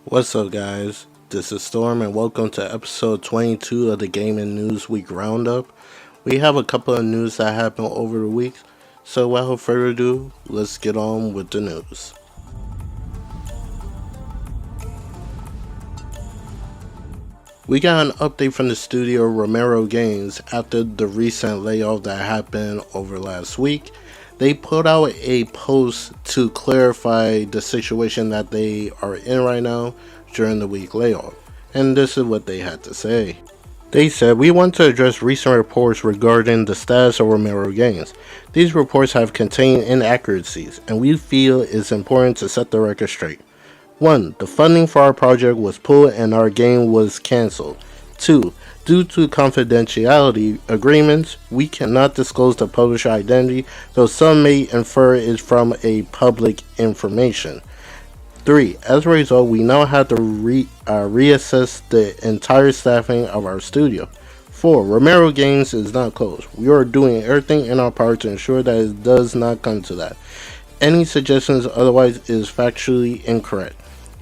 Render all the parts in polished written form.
What's up, guys? This is Storm, and welcome to episode 22 of the Gaming News Week Roundup. We have a couple of news that happened over the week, so without further ado, let's get on with the news. We got an update from the studio Romero Games after the recent layoff that happened over last week. They put out a post to clarify the situation that they are in right now during the week layoff, and this is what they had to say. They said, "We want to address recent reports regarding the status of Romero Games. These reports have contained inaccuracies, and we feel it's important to set the record straight. 1. The funding for our project was pulled and our game was cancelled. 2. Due to confidentiality agreements, we cannot disclose the publisher identity, though some may infer it from a public information. 3. As a result, we now have to reassess the entire staffing of our studio. 4. Romero Games is not closed. We are doing everything in our power to ensure that it does not come to that. Any suggestions otherwise is factually incorrect.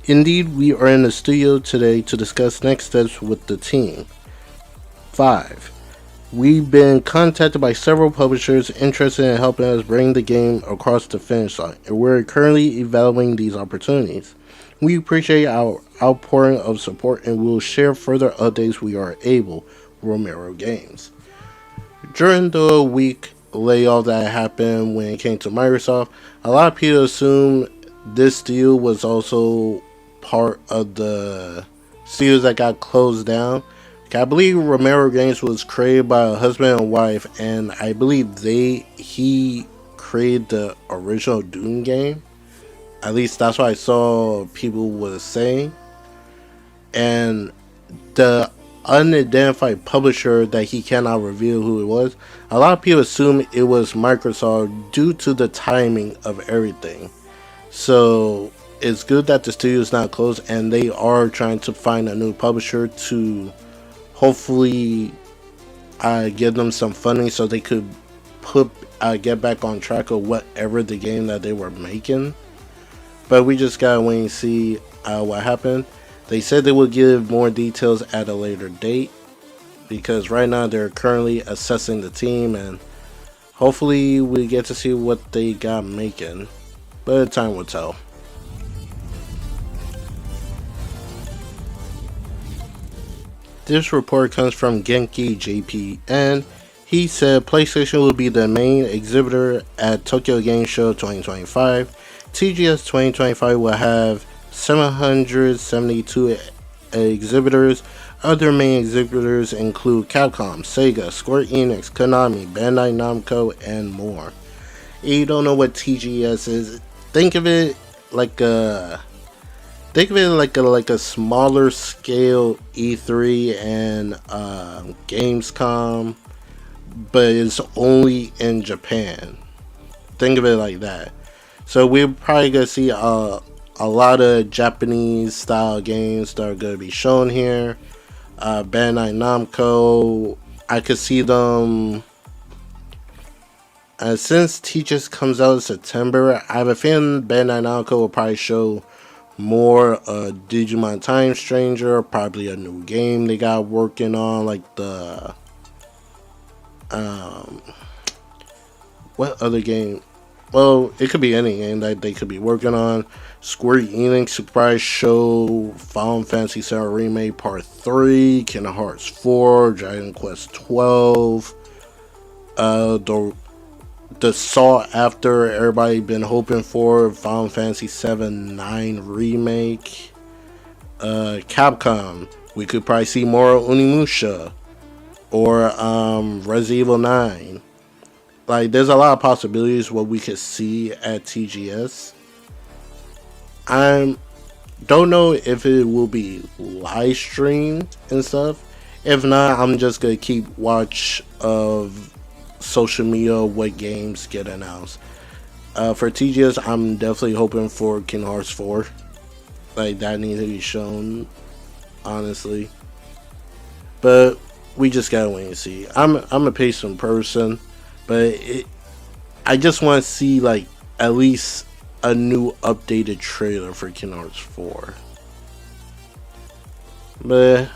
Indeed, we are in the studio today to discuss next steps with the team. 5. We've been contacted by several publishers interested in helping us bring the game across the finish line, and we're currently evaluating these opportunities. We appreciate our outpouring of support and will share further updates we are able. Romero Games." During the week layoff that happened when it came to Microsoft, a lot of people assumed this deal was also part of the studios that got closed down. I believe Romero Games was created by a husband and wife, and I believe he created the original Doom game. At least that's what I saw people was saying. And the unidentified publisher that he cannot reveal who it was, a lot of people assume it was Microsoft due to the timing of everything. So it's good that the studio is not closed, and they are trying to find a new publisher to hopefully give them some funding so they could get back on track of whatever the game that they were making. But we just gotta wait and see what happened. They said they will give more details at a later date, because right now they're currently assessing the team, and hopefully we get to see what they got making, but time will tell. This report comes from Genki JPN. He said PlayStation will be the main exhibitor at Tokyo Game Show 2025. TGS 2025 will have 772 exhibitors. Other main exhibitors include Capcom, Sega, Square Enix, Konami, Bandai Namco, and more. If you don't know what TGS is, think of it like a smaller scale E3 and Gamescom, but it's only in Japan. Think of it like that. So we're probably gonna see a lot of Japanese style games that are gonna be shown here. Bandai Namco, I could see them. Since TGS comes out in September, I have a feeling Bandai Namco will probably show more Digimon Time Stranger, probably a new game they got working on, like the what other game? Well, it could be any game that they could be working on. Square Enix could probably show Final Fantasy VII Remake Part 3, Kingdom Hearts 4, Dragon Quest 12, the sought after everybody been hoping for Final Fantasy VII 9 remake. Capcom, we could probably see more Onimusha or Resident Evil 9. Like, there's a lot of possibilities what we could see at TGS. I don't know if it will be live streamed and stuff. If not, I'm just gonna keep watch of social media what games get announced. For TGS, I'm definitely hoping for Kingdom Hearts 4. Like, that needs to be shown, honestly. But we just gotta wait and see. I'm a patient person, but I just want to see, like, at least a new updated trailer for Kingdom Hearts 4. But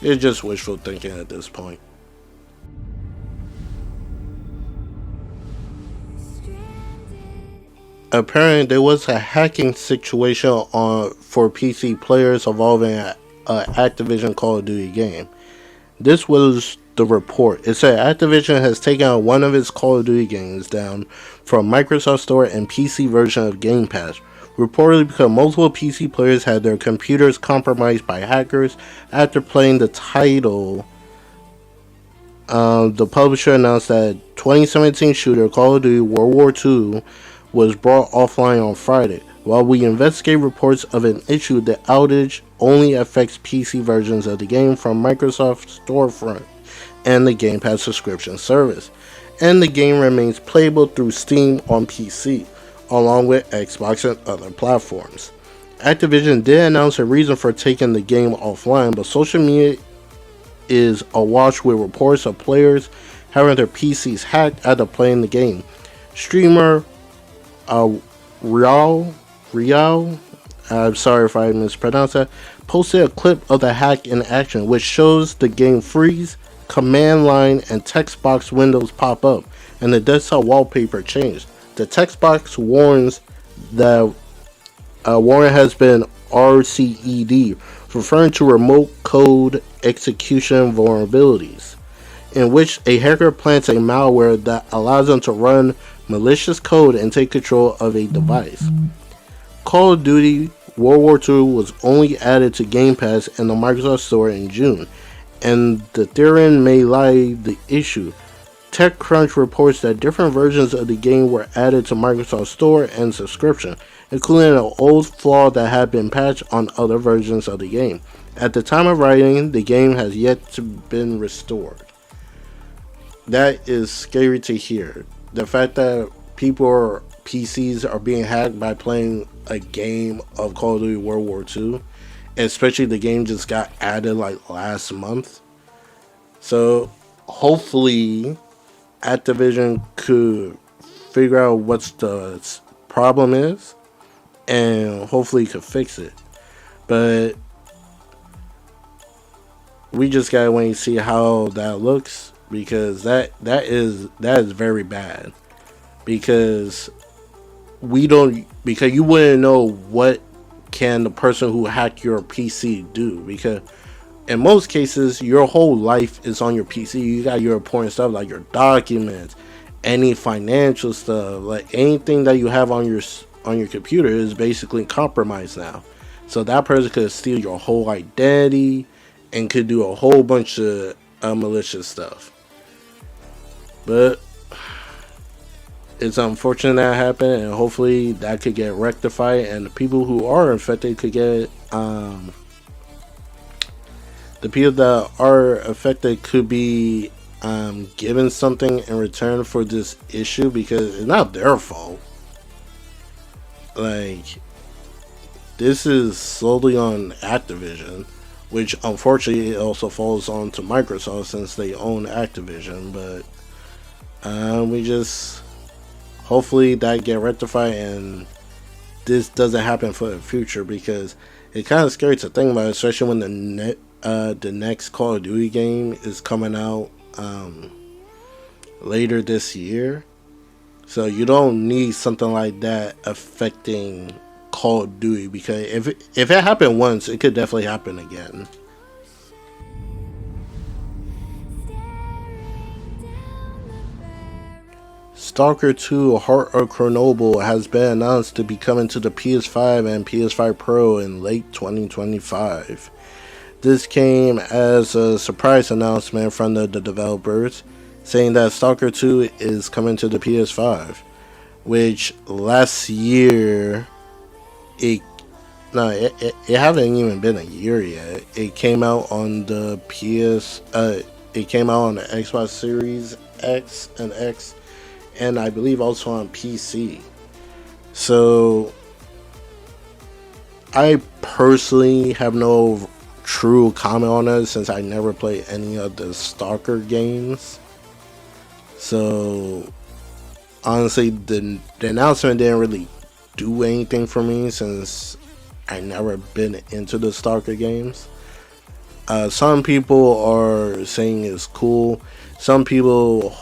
it's just wishful thinking at this point. Apparently, there was a hacking situation on for PC players involving a Activision Call of Duty game. This was the report. It said Activision has taken one of its Call of Duty games down from Microsoft Store and PC version of Game Pass, reportedly because multiple PC players had their computers compromised by hackers after playing the title. The publisher announced that 2017 shooter Call of Duty World War II was brought offline on Friday. While we investigate reports of an issue, the outage only affects PC versions of the game from Microsoft's storefront and the Game Pass subscription service. And the game remains playable through Steam on PC, along with Xbox and other platforms. Activision did announce a reason for taking the game offline, but social media is awash with reports of players having their PCs hacked after playing the game. Streamer Rial, I'm sorry if I mispronounced that, posted a clip of the hack in action, which shows the game freeze, command line, and text box windows pop up, and the desktop wallpaper changed. The text box warns that warrant has been RCED, referring to remote code execution vulnerabilities, in which a hacker plants a malware that allows them to run malicious code and take control of a device. Call of Duty World War II was only added to Game Pass in the Microsoft Store in June, and the therein may lie the issue. TechCrunch reports that different versions of the game were added to Microsoft Store and subscription, including an old flaw that had been patched on other versions of the game. At the time of writing, the game has yet to been restored. That is scary to hear. The fact that PCs are being hacked by playing a game of Call of Duty World War II, especially the game just got added like last month. So hopefully Activision could figure out what's the problem is and hopefully could fix it. But we just gotta wait and see how that looks, because that is very bad, because you wouldn't know what can the person who hacked your PC do, because in most cases your whole life is on your PC. You got your important stuff like your documents, any financial stuff, like anything that you have on your computer is basically compromised now. So that person could steal your whole identity and could do a whole bunch of malicious stuff. But it's unfortunate that happened, and hopefully that could get rectified, and the people who are infected could get the people that are affected could be given something in return for this issue, because it's not their fault. Like, this is solely on Activision, which unfortunately also falls on to Microsoft since they own Activision. But we just hopefully that get rectified and this doesn't happen for the future, because it's kind of scary to think about, especially when the next Call of Duty game is coming out later this year. So you don't need something like that affecting Call of Duty, because if it happened once, it could definitely happen again. Stalker 2 Heart of Chernobyl has been announced to be coming to the PS5 and PS5 Pro in late 2025. This came as a surprise announcement from the developers, saying that Stalker 2 is coming to the PS5, which last year it haven't even been a year yet. It came out on the it came out on the Xbox Series X and X, and I believe also on PC. So I personally have no true comment on it, since I never played any of the Stalker games. So honestly, the announcement didn't really do anything for me, since I never been into the Stalker games. Some people are saying it's cool. Some people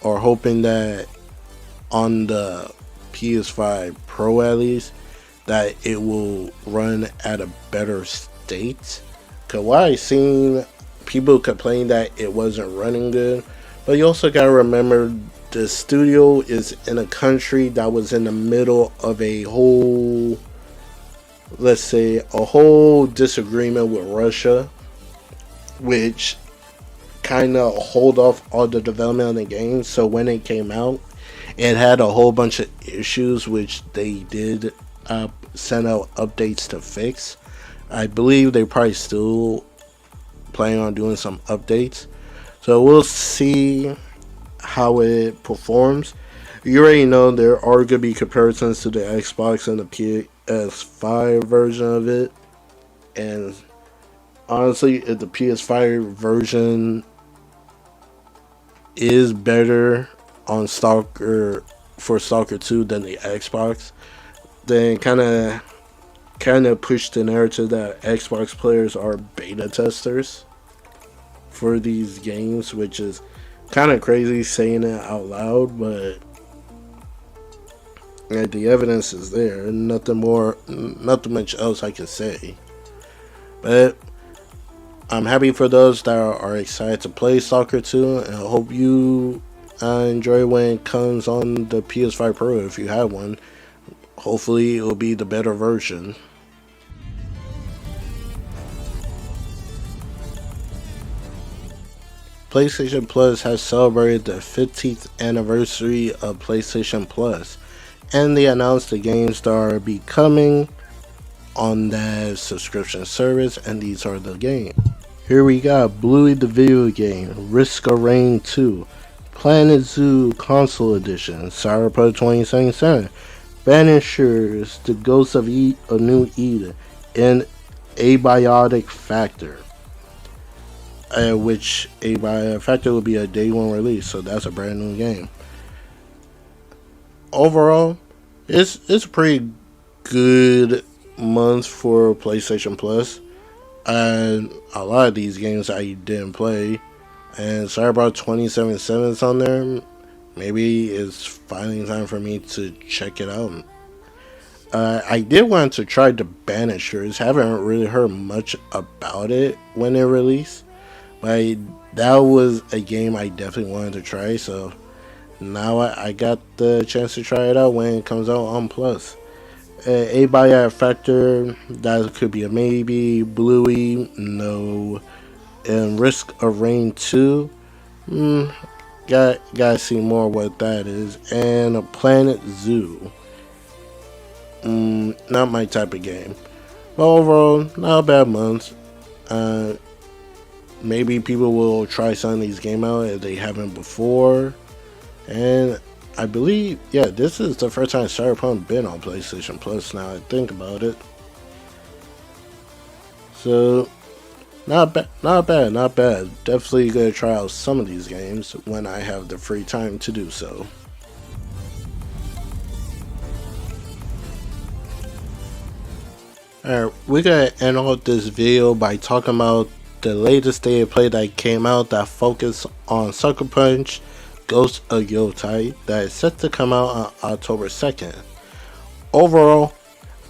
are hoping that on the PS5 Pro at least that it will run at a better state. Cause what I seen, people complain that it wasn't running good, but you also gotta remember the studio is in a country that was in the middle of a whole, let's say, a whole disagreement with Russia, which kind of hold off all the development of the game. So when it came out, it had a whole bunch of issues, which they did send out updates to fix. I believe they probably still planning on doing some updates. So we'll see how it performs. You already know there are going to be comparisons to the Xbox and the PS5 version of it. And honestly, if the PS5 version is better on Stalker for Stalker 2 than the Xbox, then kind of push the narrative that Xbox players are beta testers for these games, which is kind of crazy saying it out loud, but the evidence is there. Nothing much else I can say. But I'm happy for those that are excited to play Stalker 2, and I hope you enjoy when it comes on the PS5 Pro if you have one. Hopefully, it will be the better version. PlayStation Plus has celebrated the 15th anniversary of PlayStation Plus, and they announced the games that are becoming on that subscription service, and these are the games. Here we got Bluey the Video Game, Risk of Rain 2, Planet Zoo Console Edition, Cyberpunk 2077, Banishers, The Ghost of New Eden, and Abiotic Factor. Which Abiotic Factor will be a day one release, so that's a brand new game. Overall, it's a pretty good month for PlayStation Plus, and a lot of these games I didn't play, and Cyberpunk 2077 is on there. Maybe it's finally time for me to check it out. I did want to try the Banishers. Haven't really heard much about it when it released, but that was a game I definitely wanted to try. So now I got the chance to try it out when it comes out on Plus. A Biot Factor, that could be a maybe. Bluey, no. And Risk of Rain 2, gotta see more what that is. And a Planet Zoo, not my type of game. But overall, not a bad month. Maybe people will try some of these games out if they haven't before. And I believe, this is the first time Cyberpunk been on PlayStation Plus now I think about it. So, not bad. Definitely gonna try out some of these games when I have the free time to do so. Alright, we're gonna end off this video by talking about the latest state of play that came out that focused on Sucker Punch Ghost of Yotei that is set to come out on October 2nd. Overall,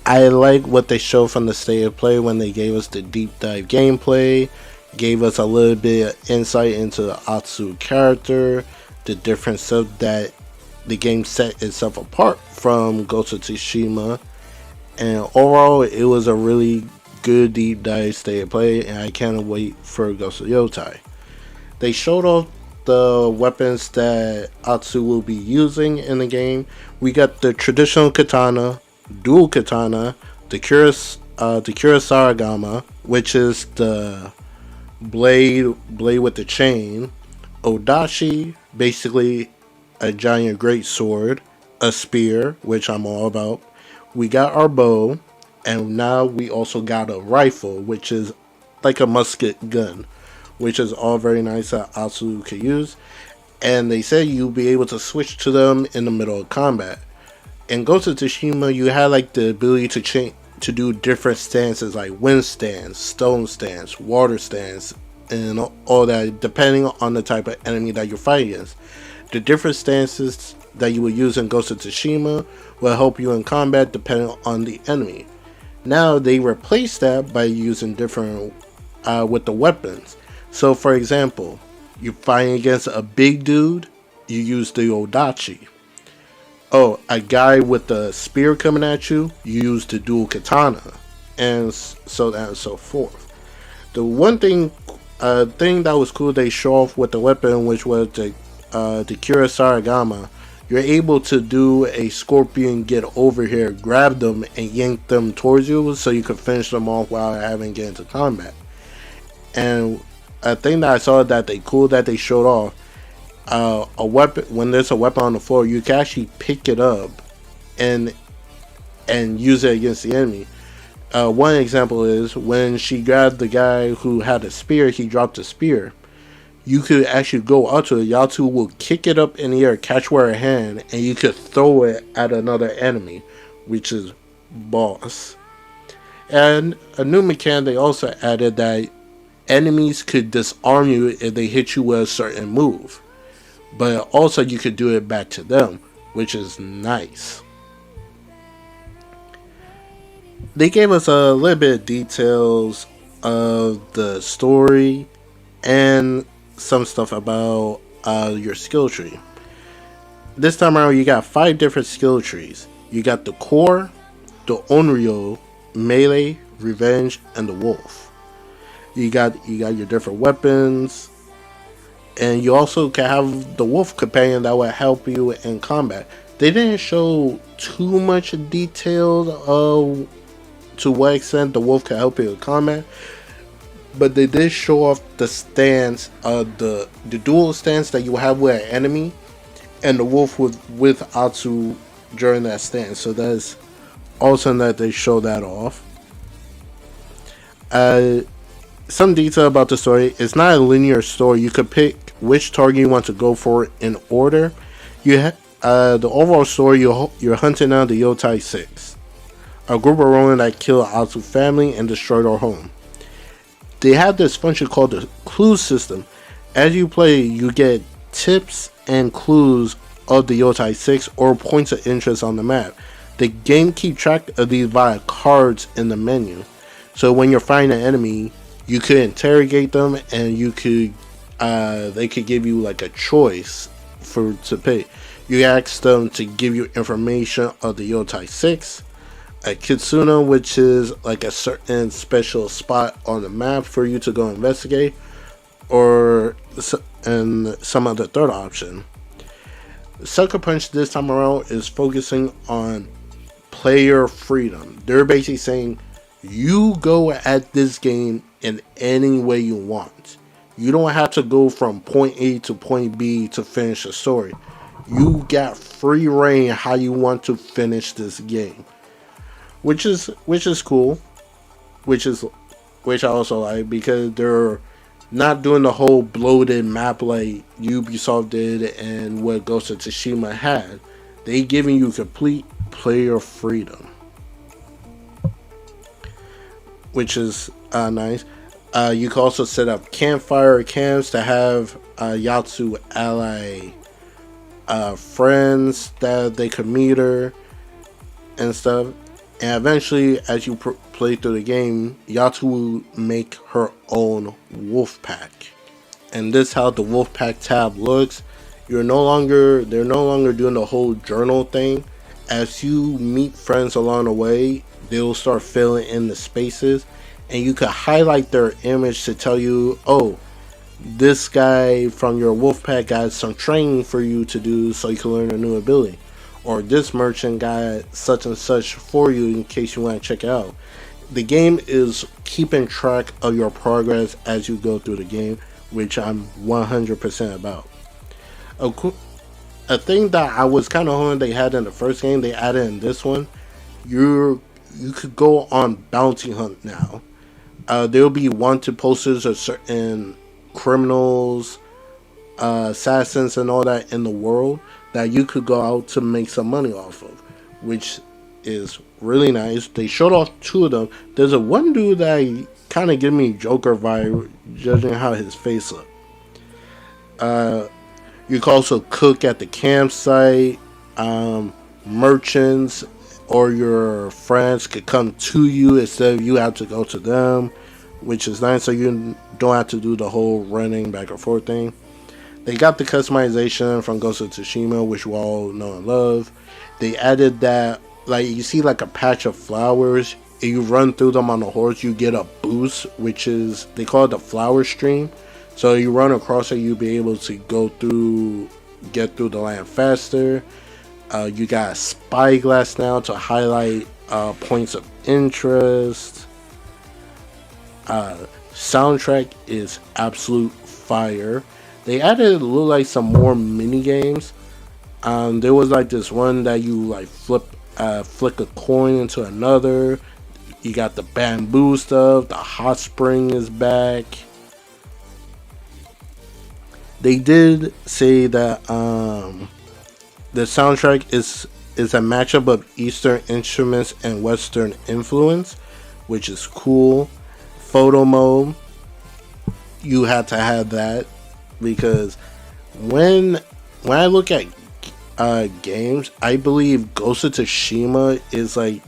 I like what they showed from the state of play when they gave us the deep dive gameplay, gave us a little bit of insight into the Atsu character, the different stuff that the game set itself apart from Ghost of Tsushima, and overall it was a really good deep dive state of play, and I can't wait for Ghost of Yotei. They showed off the weapons that Atsu will be using in the game. We got the traditional katana, dual katana, the Kurosarigama, which is the blade with the chain, Odashi, basically a giant great sword, a spear, which I'm all about. We got our bow, and now we also got a rifle, which is like a musket gun, which is all very nice that Atsu can use. And they said you'll be able to switch to them in the middle of combat. In Ghost of Tsushima, you had like the ability to to do different stances like wind stance, stone stance, water stance, and all that, depending on the type of enemy that you're fighting against. The different stances that you would use in Ghost of Tsushima will help you in combat depending on the enemy. Now they replace that by using different with the weapons. So for example, you're fighting against a big dude, you use the Odachi. Oh, a guy with a spear coming at you, you use the dual katana, and so on and so forth. The one thing that was cool they show off with the weapon, which was the Kurosarigama. You're able to do a scorpion get over here, grab them, and yank them towards you, so you can finish them off while having get into combat. And a thing that I saw that they showed off, a weapon, when there's a weapon on the floor, you can actually pick it up and use it against the enemy. One example is when she grabbed the guy who had a spear, he dropped a spear. You could actually go up to it. Y'all two will kick it up in the air, catch with her hand, and you could throw it at another enemy, which is boss. And a new mechanic they also added that enemies could disarm you if they hit you with a certain move. But also you could do it back to them, which is nice. They gave us a little bit of details of the story and some stuff about your skill tree. This time around, you got 5 different skill trees. You got the core, the onryo, melee, revenge, and the wolf. You got your different weapons, and you also can have the wolf companion that will help you in combat. They didn't show too much detail of to what extent the wolf can help you in combat, but they did show off the stance, the dual stance that you have with an enemy, and the wolf with Atsu during that stance. So that's awesome that they show that off. Some detail about the story: it's not a linear story. You could pick which target you want to go for in order. The overall story, you're hunting down the Yotei 6, a group of Ronin that killed Atsu's family and destroyed our home. They have this function called the clue system. As you play, you get tips and clues of the Yotei 6 or points of interest on the map. The game keeps track of these via cards in the menu. So when you're fighting an enemy, you could interrogate them, and they could give you like a choice to pick. You ask them to give you information of the Yotei 6, a Kitsuna, which is like a certain special spot on the map for you to go investigate, and some other third option. Sucker Punch this time around is focusing on player freedom. They're basically saying you go at this game in any way you want. You don't have to go from point A to point B to finish the story. You got free reign how you want to finish this game. Which is cool, which I also like, because they're not doing the whole bloated map like Ubisoft did and what Ghost of Tsushima had. They giving you complete player freedom, which is nice. You can also set up campfire camps to have Yatsu ally friends that they could meet her and stuff. And eventually, as you play through the game, Yatsu will make her own wolf pack. And this is how the wolf pack tab looks. They're no longer doing the whole journal thing. As you meet friends along the way, they'll start filling in the spaces, and you can highlight their image to tell you, oh, this guy from your wolf pack got some training for you to do so you can learn a new ability. Or this merchant got such and such for you in case you want to check it out. The game is keeping track of your progress as you go through the game, which I'm 100% about. A thing that I was kind of hoping they had in the first game, they added in this one. You could go on bounty hunt now. There will be wanted posters of certain criminals, assassins, and all that in the world that you could go out to make some money off of, which is really nice. They showed off two of them. There's a one dude that kind of give me Joker vibe, judging how his face look. You can also cook at the campsite. Merchants or your friends could come to you instead of you have to go to them, which is nice. So you don't have to do the whole running back and forth thing. They got the customization from Ghost of Tsushima, which we all know and love. They added that, like, you see like a patch of flowers. If you run through them on a horse, you get a boost, which is, they call it the flower stream. So you run across it, you'll be able to get through the land faster. You got a spyglass now to highlight points of interest. Soundtrack is absolute fire. They added like some more mini games. There was like this one that you like flick a coin into another. You got the bamboo stuff. The hot spring is back. They did say that the soundtrack is a matchup of Eastern instruments and Western influence, which is cool. Photo mode, you had to have that because when I look at games, I believe Ghost of Tsushima is like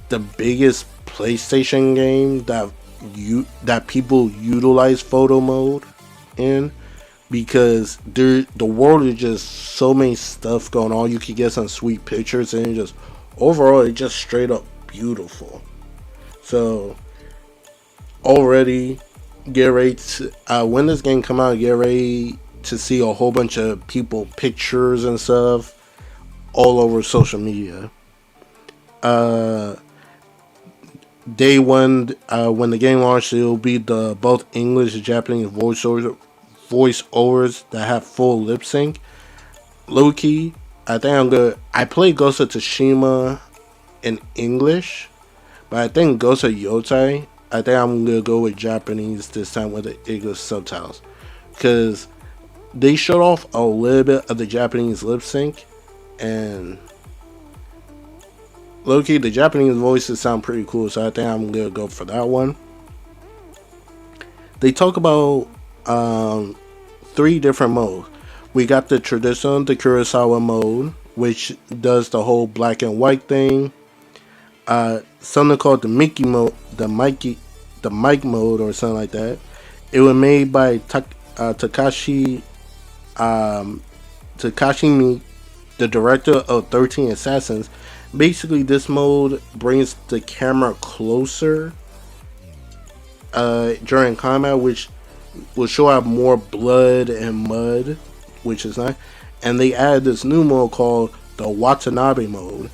the biggest PlayStation game that people utilize photo mode in, because the world is just so many stuff going on. You could get some sweet pictures and just overall it's just straight up beautiful. So already get ready to, when this game come out, get ready to see a whole bunch of people pictures and stuff all over social media. Day one, when the game launched, it'll be the both English and Japanese voiceovers that have full lip sync. Low key, I think I'm good. I played Ghost of Tsushima in English, but I think Ghost of Yotei, I think I'm gonna go with Japanese this time with the English subtitles, because they showed off a little bit of the Japanese lip sync, and low key the Japanese voices sound pretty cool, so I think I'm gonna go for that one. They talk about 3 different modes. We got the traditional, the Kurosawa mode, which does the whole black and white thing. Something called the Mickey mode, the Mike mode, or something like that. It was made by Takashi Miike, the director of 13 Assassins. Basically, this mode brings the camera closer during combat, which will show out more blood and mud, which is nice. And they added this new mode called the Watanabe mode.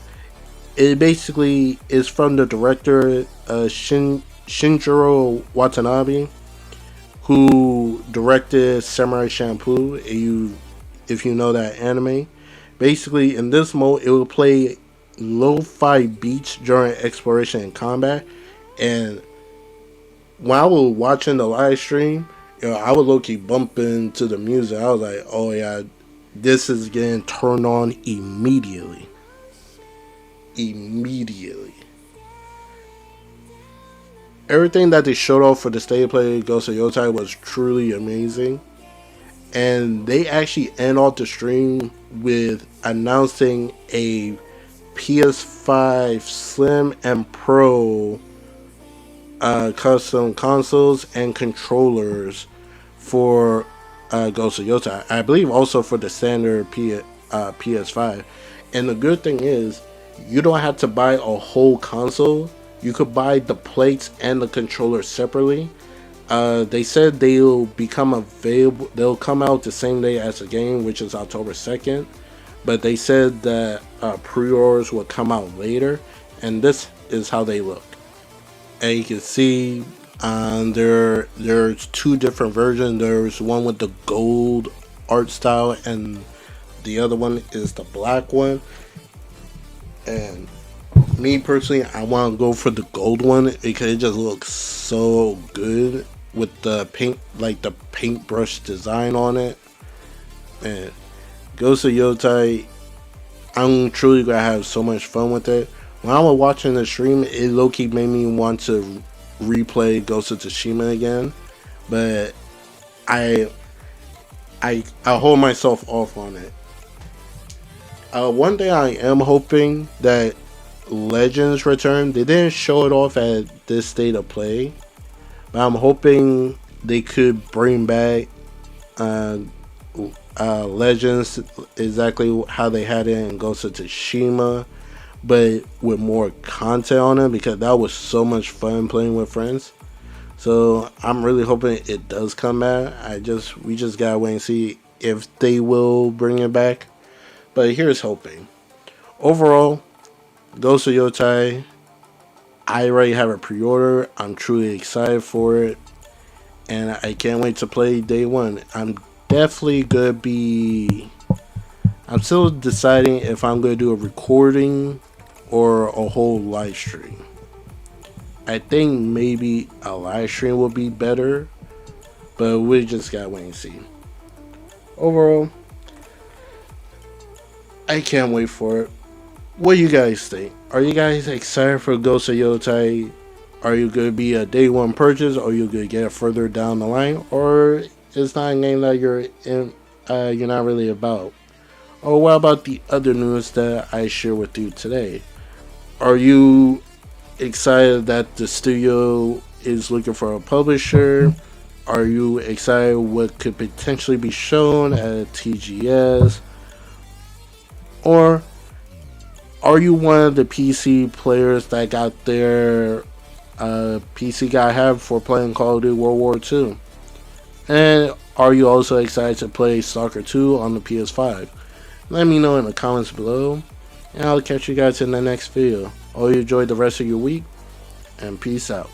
It basically is from the director Shinjiro Watanabe, who directed Samurai Champloo. If you know that anime, basically in this mode it will play lo-fi beats during exploration and combat. And when I was watching the live stream, I was low-key bumping to the music. I was like, oh yeah, this is getting turned on immediately. Everything that they showed off for the state of play Ghost of Yotei was truly amazing. And they actually end off the stream with announcing a PS5 Slim and Pro custom consoles and controllers for Ghost of Yotei. I believe also for the standard PS5. And the good thing is, you don't have to buy a whole console. You could buy the plates and the controller separately. They said they'll become available. They'll come out the same day as the game, which is October 2nd. But they said that pre-orders will come out later. And this is how they look. And you can see there's 2 different versions. There's one with the gold art style, and the other one is the black one. And me personally, I want to go for the gold one because it just looks so good with the paint, like the paintbrush design on it. And Ghost of Yotei, I'm truly gonna have so much fun with it. when I was watching the stream, it low-key made me want to replay Ghost of Tsushima again, but I I hold myself off on it. One day I am hoping that Legends return. They didn't show it off at this state of play, but I'm hoping they could bring back uh, Legends exactly how they had it in Ghost of Tsushima, but with more content on it because that was so much fun playing with friends. So I'm really hoping it does come back. We just gotta wait and see if they will bring it back. But here's hoping. Overall, Ghost of Yotei, I already have a pre-order. I'm truly excited for it, and I can't wait to play day one. Definitely gonna be. I'm still deciding if I'm gonna do a recording or a whole live stream. I think maybe a live stream will be better, but we just gotta wait and see. Overall, I can't wait for it. What do you guys think? Are you guys excited for Ghost of Yotei? Are you gonna be a day one purchase, or you gonna get it further down the line, or it's not a game that you're not really about? Or what about the other news that I share with you today? Are you excited that the studio is looking for a publisher? Are you excited what could potentially be shown at TGS? Or are you one of the PC players that got their PC got have for playing Call of Duty World War II? And are you also excited to play Stalker 2 on the PS5? Let me know in the comments below, and I'll catch you guys in the next video. Hope you enjoy the rest of your week, and peace out.